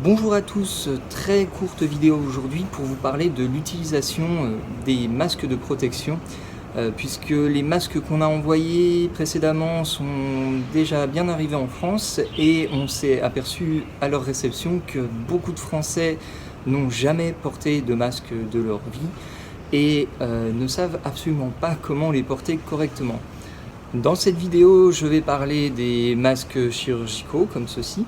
Bonjour à tous, très courte vidéo aujourd'hui pour vous parler de l'utilisation des masques de protection puisque les masques qu'on a envoyés précédemment sont déjà bien arrivés en France et on s'est aperçu à leur réception que beaucoup de Français n'ont jamais porté de masque de leur vie et ne savent absolument pas comment les porter correctement. Dans cette vidéo, je vais parler des masques chirurgicaux comme ceci,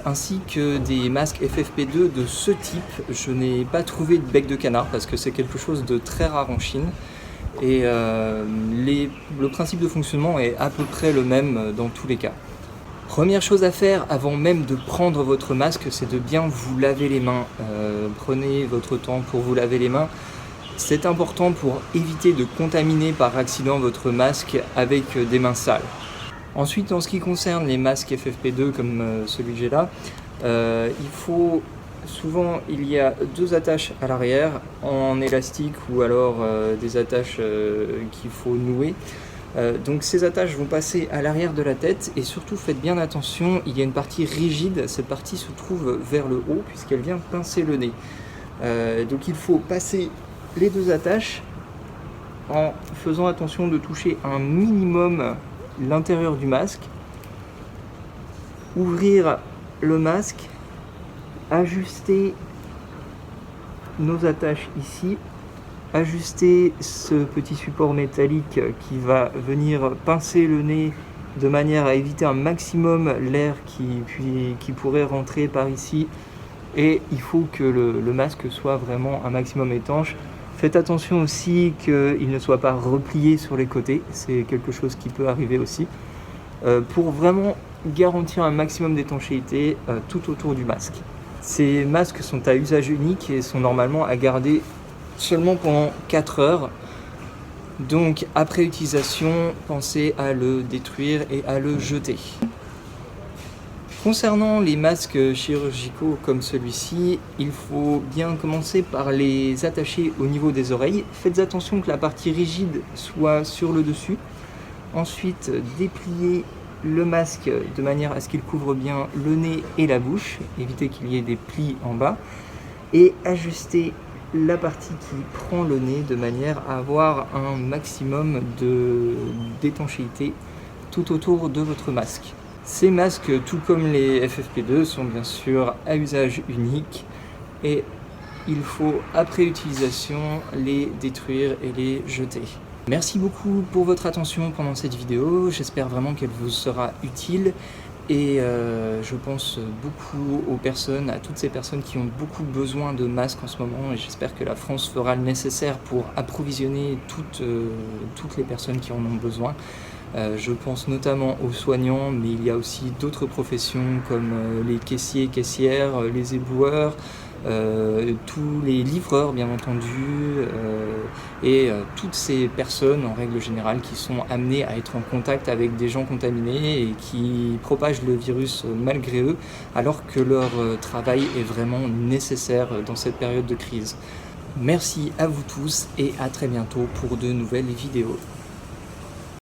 ainsi que des masques FFP2 de ce type. Je n'ai pas trouvé de bec de canard parce que c'est quelque chose de très rare en Chine et le principe de fonctionnement est à peu près le même dans tous les cas. Première chose à faire avant même de prendre votre masque, c'est de bien vous laver les mains. Prenez votre temps pour vous laver les mains. C'est important pour éviter de contaminer par accident votre masque avec des mains sales. Ensuite, en ce qui concerne les masques FFP2 comme celui que j'ai là, il y a deux attaches à l'arrière en élastique ou alors des attaches qu'il faut nouer. Donc ces attaches vont passer à l'arrière de la tête et surtout faites bien attention, il y a une partie rigide, cette partie se trouve vers le haut puisqu'elle vient pincer le nez. Donc il faut passer les deux attaches en faisant attention de toucher un minimum l'intérieur du masque, ouvrir le masque, ajuster nos attaches ici, ajuster ce petit support métallique qui va venir pincer le nez de manière à éviter un maximum l'air qui pourrait rentrer par ici, et il faut que le masque soit vraiment un maximum étanche. Faites attention aussi qu'il ne soit pas replié sur les côtés, c'est quelque chose qui peut arriver aussi, pour vraiment garantir un maximum d'étanchéité tout autour du masque. Ces masques sont à usage unique et sont normalement à garder seulement pendant 4 heures. Donc après utilisation, pensez à le détruire et à le jeter. Concernant les masques chirurgicaux comme celui-ci, il faut bien commencer par les attacher au niveau des oreilles. Faites attention que la partie rigide soit sur le dessus. Ensuite, dépliez le masque de manière à ce qu'il couvre bien le nez et la bouche. Évitez qu'il y ait des plis en bas. Et ajustez la partie qui prend le nez de manière à avoir un maximum d'étanchéité tout autour de votre masque. Ces masques, tout comme les FFP2, sont bien sûr à usage unique et il faut, après utilisation, les détruire et les jeter. Merci beaucoup pour votre attention pendant cette vidéo, j'espère vraiment qu'elle vous sera utile et je pense beaucoup aux personnes, à toutes ces personnes qui ont beaucoup besoin de masques en ce moment et j'espère que la France fera le nécessaire pour approvisionner toutes les personnes qui en ont besoin. Je pense notamment aux soignants, mais il y a aussi d'autres professions comme les caissiers, caissières, les éboueurs, tous les livreurs bien entendu, et toutes ces personnes en règle générale qui sont amenées à être en contact avec des gens contaminés et qui propagent le virus malgré eux, alors que leur travail est vraiment nécessaire dans cette période de crise. Merci à vous tous et à très bientôt pour de nouvelles vidéos.